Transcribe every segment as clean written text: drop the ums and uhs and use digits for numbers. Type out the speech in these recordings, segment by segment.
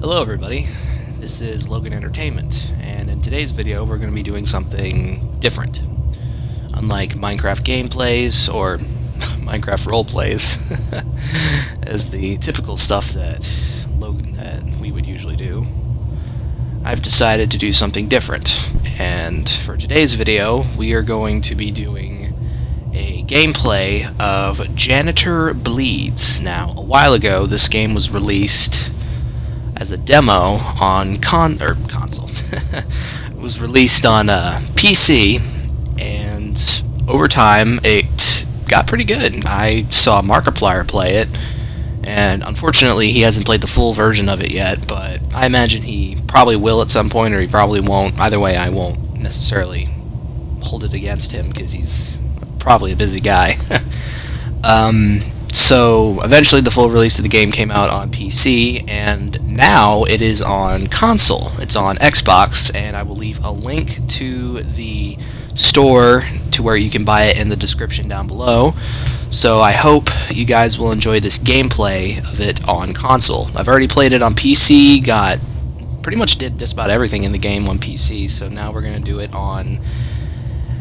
Hello everybody, this is Logan Entertainment, and in today's video we're going to be doing something different. Unlike Minecraft gameplays or Minecraft roleplays, as the typical stuff that we would usually do, I've decided to do something different. And for today's video, we are going to be doing a gameplay of Janitor Bleeds. Now, a while ago, this game was released as a demo on console. It was released on PC, and over time it got pretty good. I saw Markiplier play it, and unfortunately he hasn't played the full version of it yet, but I imagine he probably will at some point, or he probably won't. Either way, I won't necessarily hold it against him, because he's probably a busy guy. So eventually the full release of the game came out on PC, and now it is on console. It's on Xbox, and I will leave a link to the store to where you can buy it in the description down below. So I hope you guys will enjoy this gameplay of it on console. I've already played it on PC, pretty much did just about everything in the game on PC, so now we're going to do it on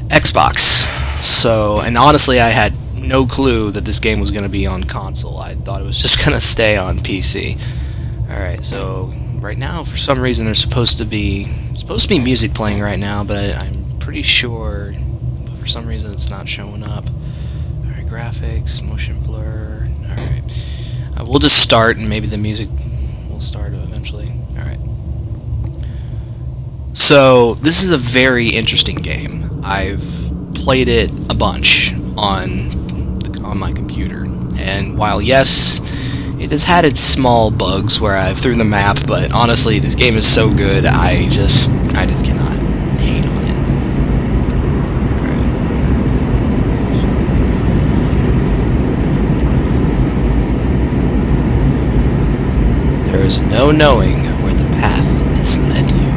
Xbox. So, and honestly, I had no clue that this game was going to be on console. I thought it was just going to stay on PC. Alright, so right now, for some reason, there's supposed to be music playing right now, but I'm pretty sure, for some reason, it's not showing up. Alright, graphics, motion blur. Alright, we'll just start, and maybe the music will start eventually. Alright. So, this is a very interesting game. I've played it a bunch on my computer, and while yes, it has had its small bugs where I've through the map, but honestly, this game is so good, I just cannot hate on it. Right. There is no knowing where the path has led you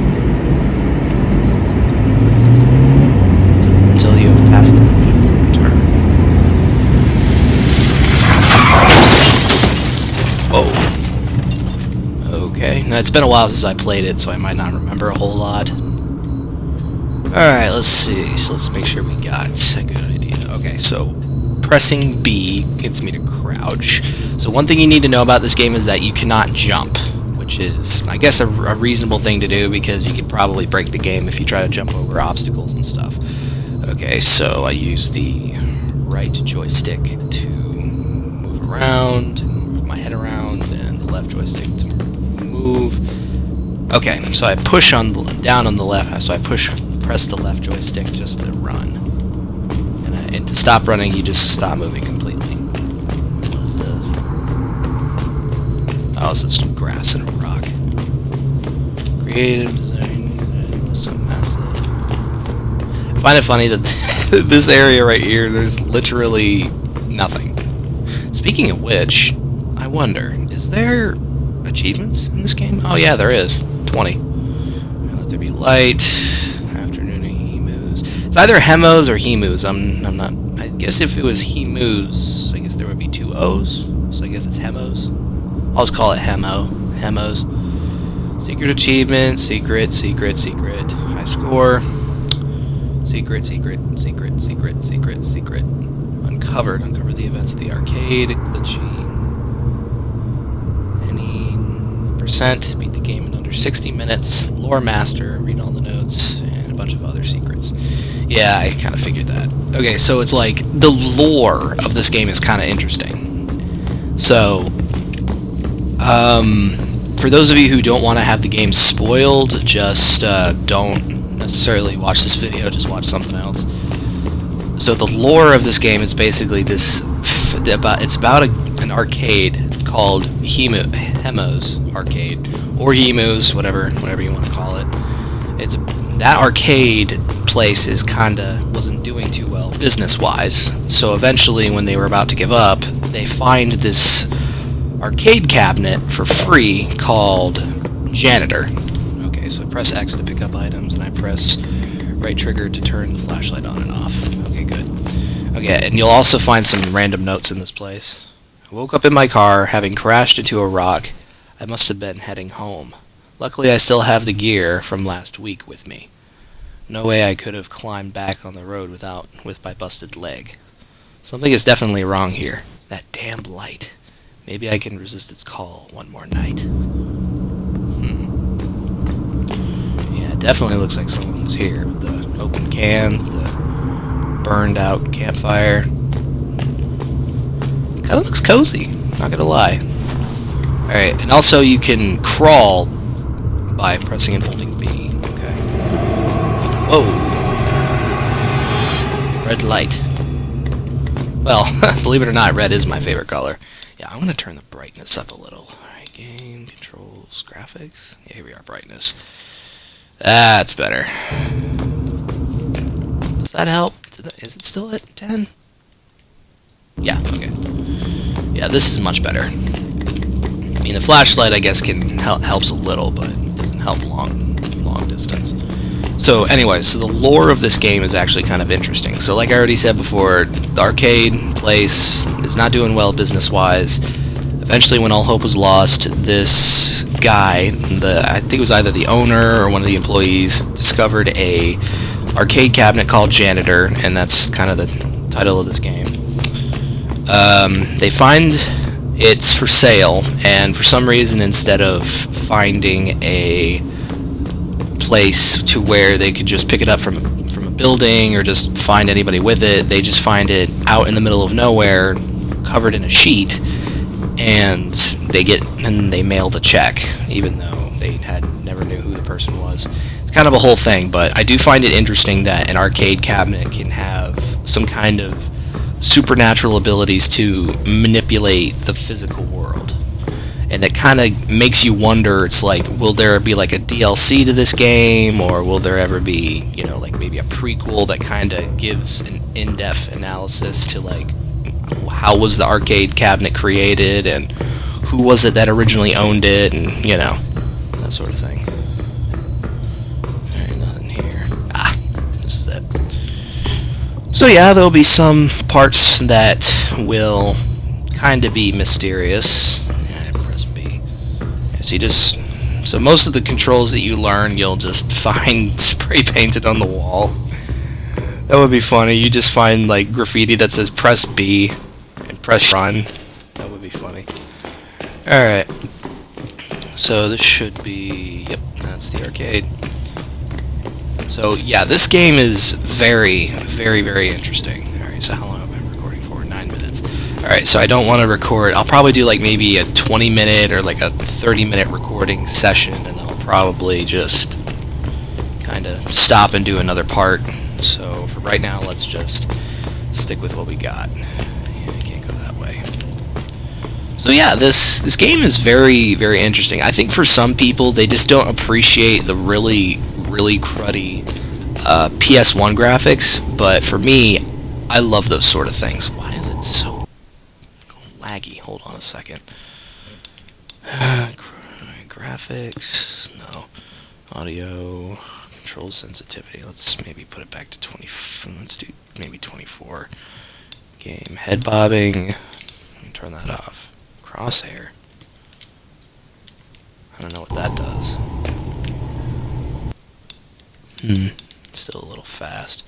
until you have passed the point of return. Oh. Okay. Now, it's been a while since I played it, so I might not remember a whole lot. Alright, let's see. So let's make sure we got a good idea. Okay, so pressing B gets me to crouch. So one thing you need to know about this game is that you cannot jump, which is, I guess, a reasonable thing to do, because you could probably break the game if you try to jump over obstacles and stuff. Okay, so I use the right joystick to move around, move my head around, and the left joystick to move. Okay, so I push down on the left, so I press the left joystick just to run. And to stop running, you just stop moving completely. What is this? Oh, it's just grass and a rock. Creative design, some message. I find it funny that this area right here, there's literally nothing. Speaking of which, I wonder, is there achievements in this game? Oh yeah, there is. 20. Let there be light. Afternoon hemus. It's either hemos or hemus. I'm not. I guess if it was hemus, I guess there would be two O's. So I guess it's hemos. I'll just call it hemos. Secret achievement. Secret. High score. Secret. Uncover the events of the arcade. Glitchy. Any percent. Beat the game in under 60 minutes. Lore master. Read all the notes. And a bunch of other secrets. Yeah, I kind of figured that. Okay, so it's like, the lore of this game is kind of interesting. So, for those of you who don't want to have the game spoiled, just don't necessarily watch this video, just watch something else. So the lore of this game is basically this, it's about an arcade called Hemos Arcade, or Hemus, whatever you want to call it. That arcade place wasn't doing too well business-wise, so eventually when they were about to give up, they find this arcade cabinet for free called Janitor. Okay, so I press X to pick up items, and I press right trigger to turn the flashlight on and off. Okay, good. Okay, and you'll also find some random notes in this place. I woke up in my car, having crashed into a rock. I must have been heading home. Luckily, I still have the gear from last week with me. No way I could have climbed back on the road with my busted leg. Something is definitely wrong here. That damn light. Maybe I can resist its call one more night. Yeah, it definitely looks like someone was here with the open cans, the burned out campfire. Kinda looks cozy, not gonna lie. Alright, and also you can crawl by pressing and holding B. Okay. Whoa! Red light. Well, believe it or not, red is my favorite color. Yeah, I'm gonna turn the brightness up a little. Alright, game, controls, graphics. Yeah, here we are, brightness. That's better. Does that help? Is it still at 10? Yeah, okay. Yeah, this is much better. I mean, the flashlight, I guess, helps a little, but it doesn't help long distance. So, anyways, so the lore of this game is actually kind of interesting. So, like I already said before, the arcade place is not doing well business-wise. Eventually, when all hope was lost, this guy, I think it was either the owner or one of the employees, discovered a arcade cabinet called Janitor, and that's kind of the title of this game. They find it's for sale, and for some reason, instead of finding a place to where they could just pick it up from a building or just find anybody with it, they just find it out in the middle of nowhere, covered in a sheet, and they mail the check, even though they had never knew who the person was. It's kind of a whole thing, but I do find it interesting that an arcade cabinet can have some kind of supernatural abilities to manipulate the physical world. And it kind of makes you wonder, it's like, will there be like a DLC to this game, or will there ever be, you know, like maybe a prequel that kind of gives an in-depth analysis to like, how was the arcade cabinet created, and who was it that originally owned it, and, you know, that sort of thing. Alright, nothing here. Ah, this is it. So yeah, there'll be some parts that will kind of be mysterious. So most of the controls that you learn, you'll just find spray painted on the wall. That would be funny. You just find like graffiti that says press B and press run. That would be funny. Alright. So this should be, yep, that's the arcade. So yeah, this game is very, very, very interesting. Alright, so how long have I been recording for? 9 minutes. Alright, so I don't want to record. I'll probably do like maybe a 20-minute or like a 30-minute recording session, and I'll probably just kind of stop and do another part. So for right now, let's just stick with what we got. Yeah, I can't go that way. So yeah, this game is very, very interesting. I think for some people, they just don't appreciate the really, really cruddy PS1 graphics, but for me, I love those sort of things. Why is it so laggy? Hold on a second. Graphics, no. Audio, control sensitivity. Let's maybe put it back to 20. Let's do maybe 24. Game head bobbing. Turn that off. Crosshair. I don't know what that does. Still a little fast.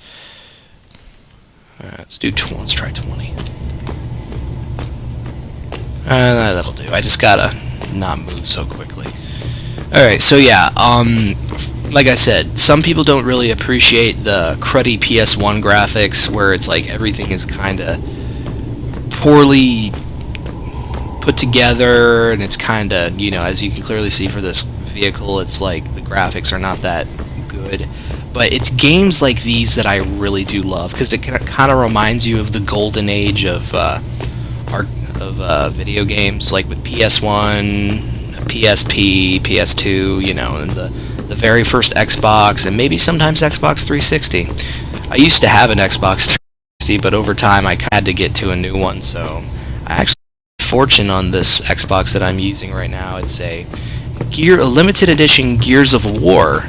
Alright, let's try 20. That'll do. I just gotta not move so quickly. Alright, so yeah, like I said, some people don't really appreciate the cruddy PS1 graphics, where it's like everything is kinda poorly put together, and it's kinda, you know, as you can clearly see for this vehicle, it's like the graphics are not that good. But it's games like these that I really do love, because it kind of reminds you of the golden age of video games, like with PS1, PSP, PS2, you know, and the very first Xbox, and maybe sometimes Xbox 360. I used to have an Xbox 360, but over time I had to get to a new one, so I actually have fortune on this Xbox that I'm using right now. It's a limited edition Gears of War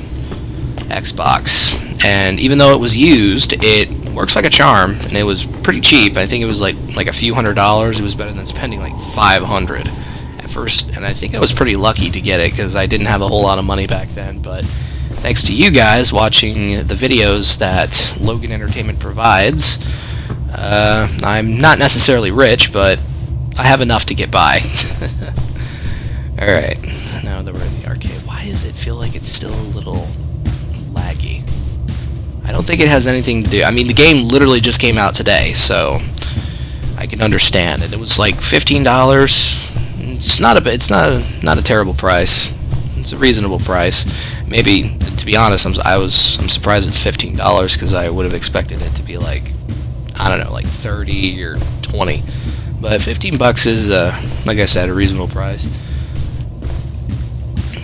Xbox, and even though it was used, it works like a charm, and it was pretty cheap. I think it was like a few $100s. It was better than spending like $500 first, and I think I was pretty lucky to get it because I didn't have a whole lot of money back then, but thanks to you guys watching the videos that Logan Entertainment provides, I'm not necessarily rich, but I have enough to get by. Alright, now that we're in the arcade, why does it feel like it's still a little laggy? I don't think it has anything to do. I mean, the game literally just came out today, so I can understand it. It was like $15. It's not a terrible price. It's a reasonable price. Maybe, to be honest, I'm surprised it's $15 because I would have expected it to be like, I don't know, like 30 or 20. But $15 is, like I said, a reasonable price.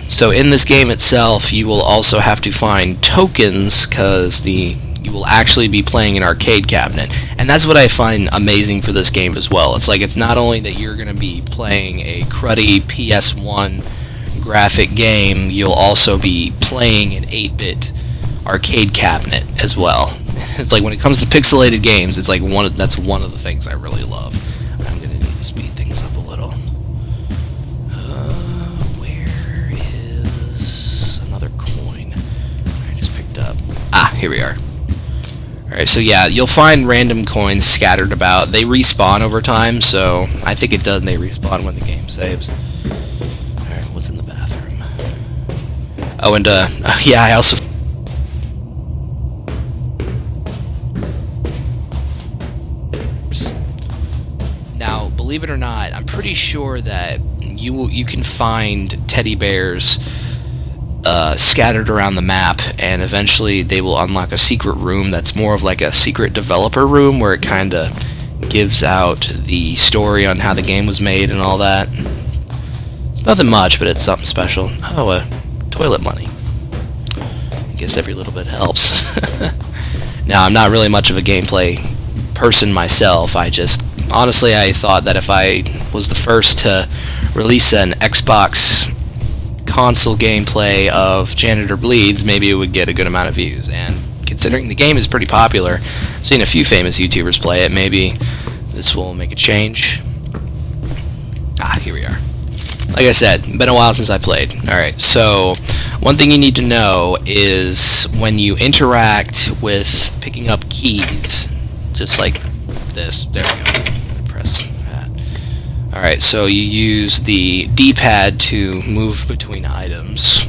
So in this game itself, you will also have to find tokens because you will actually be playing an arcade cabinet. And that's what I find amazing for this game as well. It's like it's not only that you're going to be playing a cruddy PS1 graphic game, you'll also be playing an 8-bit arcade cabinet as well. It's like when it comes to pixelated games, it's like that's one of the things I really love. I'm going to need to speed things up a little. Where is another coin I just picked up? Ah, here we are. Alright, so yeah, you'll find random coins scattered about. They respawn over time, so I think it does, and they respawn when the game saves. Alright, what's in the bathroom? Oh, and, yeah, I also... Now, believe it or not, I'm pretty sure that you can find teddy bears scattered around the map, and eventually they will unlock a secret room that's more of like a secret developer room where it kind of gives out the story on how the game was made and all that. It's nothing much, but it's something special. Oh, toilet money. I guess every little bit helps. Now, I'm not really much of a gameplay person myself. Honestly, I thought that if I was the first to release an Xbox console gameplay of Janitor Bleeds, maybe it would get a good amount of views. And considering the game is pretty popular, I've seen a few famous YouTubers play it, maybe this will make a change. Ah, here we are. Like I said, been a while since I played. Alright, so one thing you need to know is when you interact with picking up keys, just like this, there we go, press that. Alright, so you use the D-pad to move between items.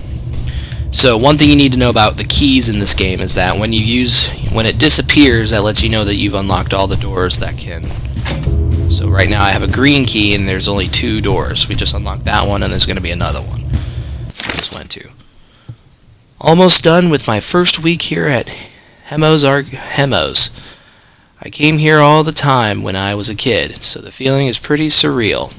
So one thing you need to know about the keys in this game is that when it disappears, that lets you know that you've unlocked all the doors that can. So right now I have a green key and there's only 2 doors. We just unlocked that one and there's going to be another one. I just went to. Almost done with my first week here at Hemos. I came here all the time when I was a kid, so the feeling is pretty surreal.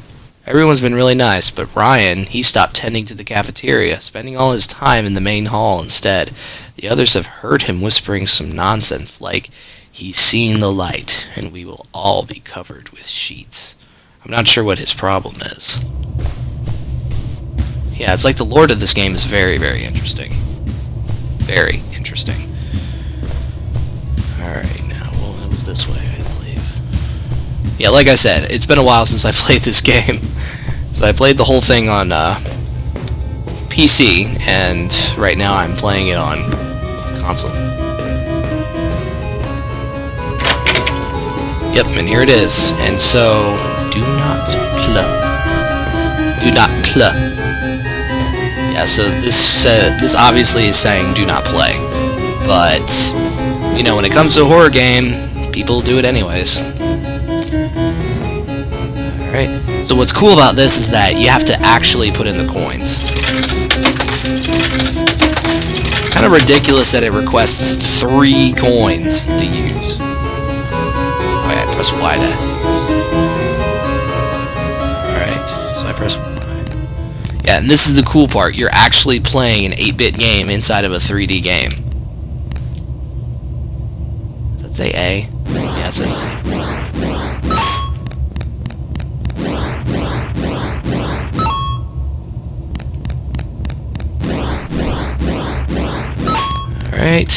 Everyone's been really nice, but Ryan, he stopped tending to the cafeteria, spending all his time in the main hall instead. The others have heard him whispering some nonsense, like he's seen the light, and we will all be covered with sheets. I'm not sure what his problem is. Yeah, it's like the lore of this game is very, very interesting. Very interesting. Alright, now, well, it was this way, I believe. Yeah, like I said, it's been a while since I played this game. So I played the whole thing on PC, and right now I'm playing it on console. Yep, and here it is. And so, do not play. Do not play. Yeah, so this obviously is saying do not play. But, you know, when it comes to a horror game, people do it anyways. Alright, so what's cool about this is that you have to actually put in the coins. Kind of ridiculous that it requests 3 coins to use. Oh yeah, I press Y to. Alright, so I press Y. Yeah, and this is the cool part. You're actually playing an 8-bit game inside of a 3D game. Does that say A? Yeah, it says A. Alright.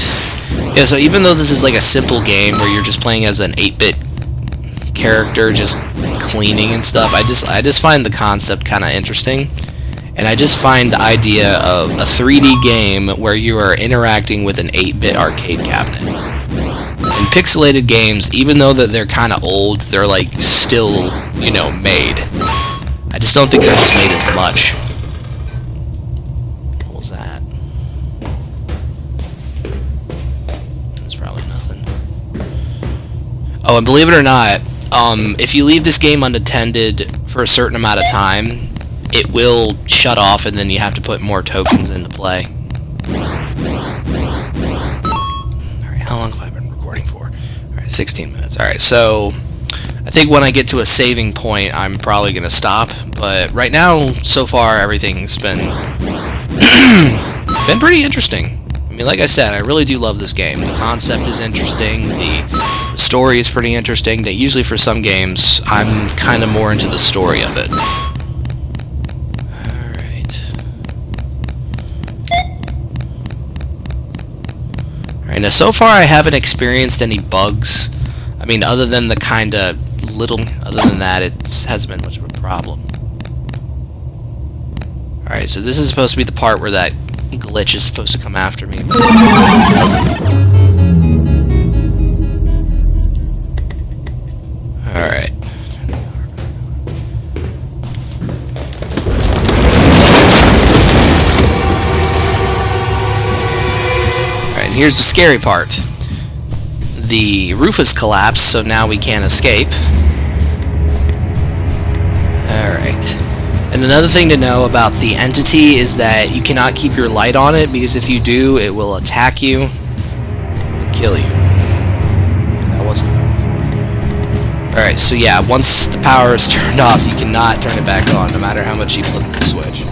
Yeah, so even though this is like a simple game where you're just playing as an 8-bit character just cleaning and stuff. I just find the concept kind of interesting, and I just find the idea of a 3D game where you are interacting with an 8-bit arcade cabinet. And pixelated games, even though that they're kind of old, they're like still, you know, made. I just don't think they're just made as much. What was that? That's probably nothing. Oh, and believe it or not, if you leave this game unattended for a certain amount of time, it will shut off, and then you have to put more tokens into play. Alright, how long have I been recording for? Alright, 16 minutes. Alright, so I think when I get to a saving point, I'm probably going to stop. But right now, so far, everything's been been pretty interesting. I mean, like I said, I really do love this game. The concept is interesting. The story is pretty interesting. That usually for some games, I'm kind of more into the story of it. Alright, now so far I haven't experienced any bugs. I mean, other than the kind of little... Other than that, it hasn't been much of a problem. Alright, so this is supposed to be the part where that glitch is supposed to come after me. Alright. Alright, and here's the scary part. The roof has collapsed, so now we can't escape. Alright. And another thing to know about the entity is that you cannot keep your light on it, because if you do, it will attack you and kill you. That wasn't there before. Alright, so yeah, once the power is turned off, you cannot turn it back on, no matter how much you flip the switch.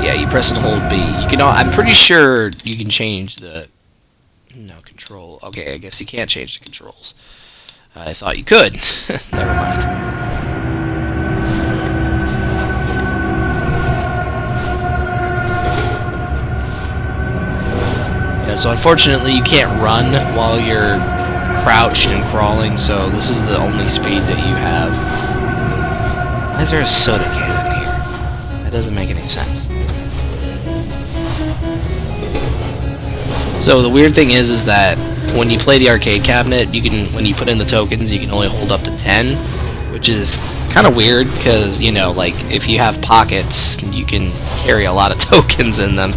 Yeah, you press and hold B. You can. I'm pretty sure you can change the control. Okay, I guess you can't change the controls. I thought you could. Never mind. Yeah, so unfortunately you can't run while you're crouched and crawling, so this is the only speed that you have. Why is there a soda can in here? That doesn't make any sense. So the weird thing is that when you play the arcade cabinet, you can, when you put in the tokens, you can only hold up to 10, which is kind of weird because, you know, like if you have pockets, you can carry a lot of tokens in them.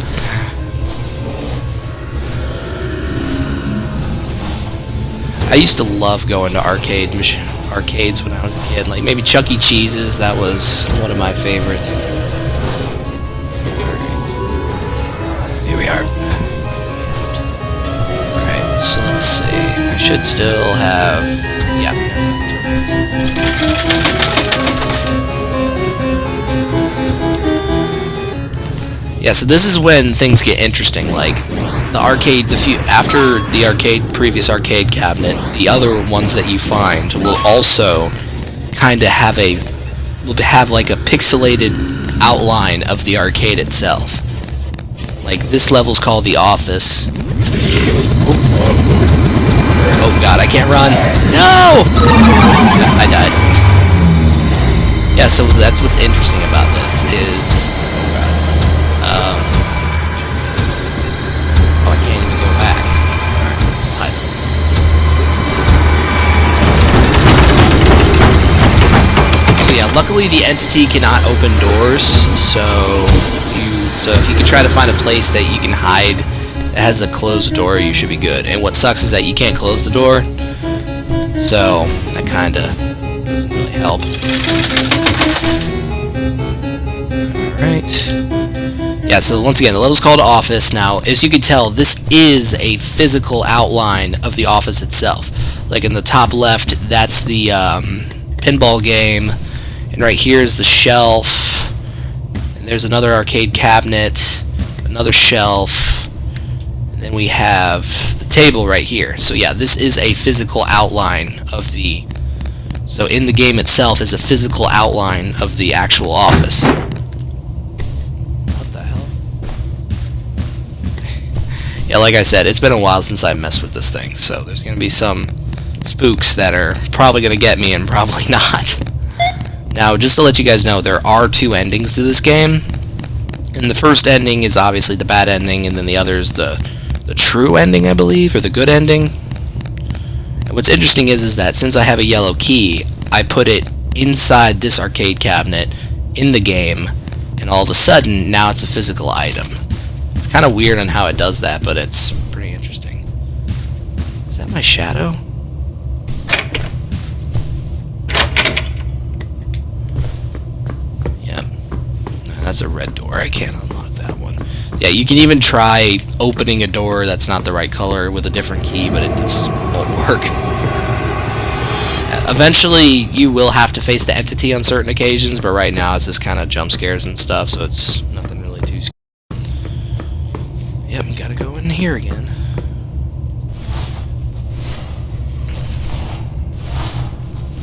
I used to love going to arcades when I was a kid, like maybe Chuck E. Cheese's. That was one of my favorites. Alright, here we are. So let's see, I should still have, yeah, yes, yeah, so this is when things get interesting, like, the arcade, after the previous arcade cabinet, the other ones that you find will also kind of have like a pixelated outline of the arcade itself. Like, this level's called the office. Oh god, I can't run. No! I died. Yeah, so that's what's interesting about this is... oh, I can't even go back. Alright, just hide. So yeah, luckily the entity cannot open doors, so if you can try to find a place that you can hide that has a closed door, you should be good. And what sucks is that you can't close the door, so that kinda doesn't really help. Alright. Yeah, so once again, the level's called Office. Now, as you can tell, this is a physical outline of the office itself. Like in the top left, that's the pinball game, and right here is the shelf, and there's another arcade cabinet, another shelf, and then we have the table right here. So yeah, this is a physical outline of the... So in the game itself is a physical outline of the actual office. What the hell? Yeah, like I said, it's been a while since I messed with this thing, so there's going to be some spooks that are probably going to get me and probably not. Now, just to let you guys know, there are 2 endings to this game. And the first ending is obviously the bad ending, and then the other is the true ending, I believe, or the good ending. And what's interesting is that since I have a yellow key, I put it inside this arcade cabinet in the game, and all of a sudden, now it's a physical item. It's kind of weird on how it does that, but it's pretty interesting. Is that my shadow? Yep. That's a red door. I can't unlock that one. Yeah, you can even try opening a door that's not the right color with a different key, but it just won't work. Eventually, you will have to face the entity on certain occasions, but right now it's just kind of jump scares and stuff, so it's nothing really too scary. Yep, gotta go in here again.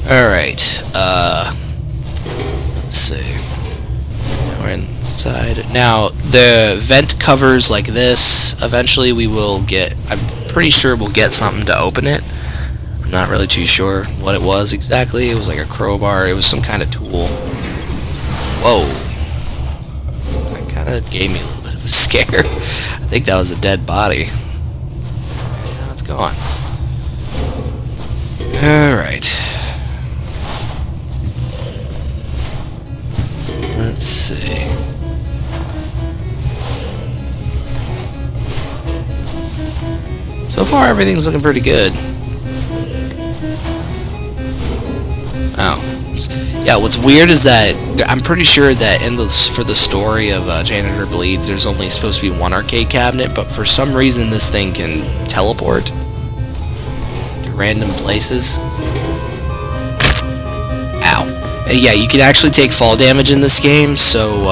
Alright, let's see. Now we're inside. Now, the vent covers like this. Eventually we will get, I'm pretty sure we'll get something to open it. I'm not really too sure what it was exactly. It was like a crowbar. It was some kind of tool. Whoa. That kind of gave me a little bit of a scare. I think that was a dead body. And now it's gone. Alright. Let's see. So far, everything's looking pretty good. Oh. Yeah, what's weird is that I'm pretty sure that for the story of Janitor Bleeds, there's only supposed to be 1 arcade cabinet, but for some reason this thing can teleport to random places. Ow. Yeah, you can actually take fall damage in this game, so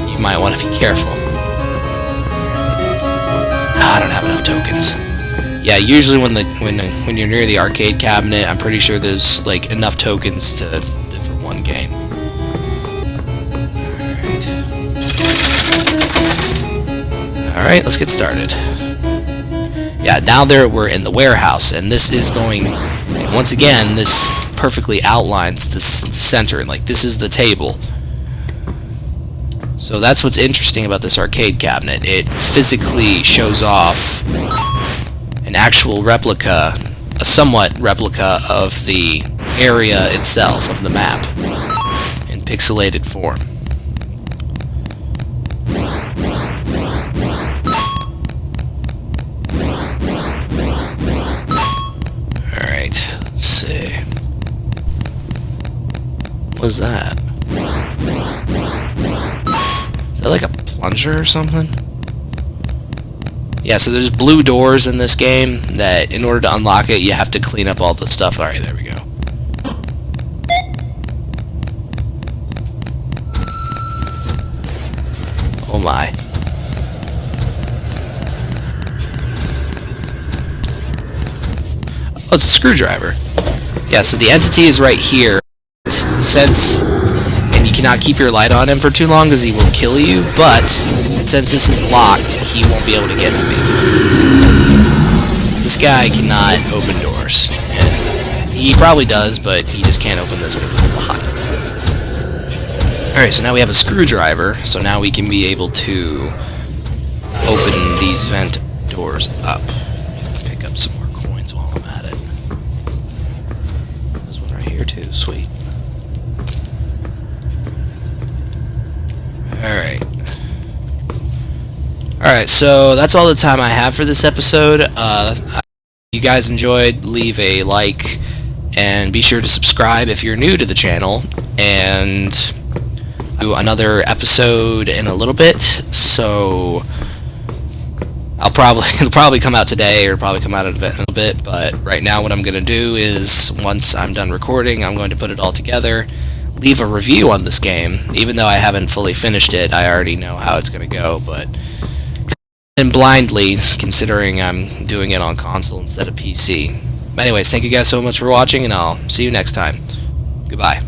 you might want to be careful. I don't have enough tokens. Yeah, usually when you're near the arcade cabinet, I'm pretty sure there's like enough tokens for 1 game. Alright, let's get started. Yeah, now we're in the warehouse, and this is going, once again, this perfectly outlines the center, like this is the table. So that's what's interesting about this arcade cabinet. It physically shows off an actual replica, a somewhat replica of the area itself, of the map, in pixelated form. Alright, let's see. What was that? Is that like a plunger or something? Yeah, so there's blue doors in this game that in order to unlock it, you have to clean up all the stuff. Alright, there we go. Oh my. Oh, it's a screwdriver. Yeah, so the entity is right here. And you cannot keep your light on him for too long because he will kill you, but since this is locked, he won't be able to get to me. This guy cannot open doors. And he probably does, but he just can't open this because it's locked. Alright, so now we have a screwdriver, so now we can be able to open these vent doors up. Pick up some more coins while I'm at it. There's one right here too, sweet. Alright, so that's all the time I have for this episode. If you guys enjoyed, leave a like, and be sure to subscribe if you're new to the channel, and do another episode in a little bit, so it'll probably come out today, or probably come out in a little bit, but right now what I'm going to do is, once I'm done recording, I'm going to put it all together, leave a review on this game. Even though I haven't fully finished it, I already know how it's going to go, but and blindly, considering I'm doing it on console instead of PC. But anyways, thank you guys so much for watching, and I'll see you next time. Goodbye.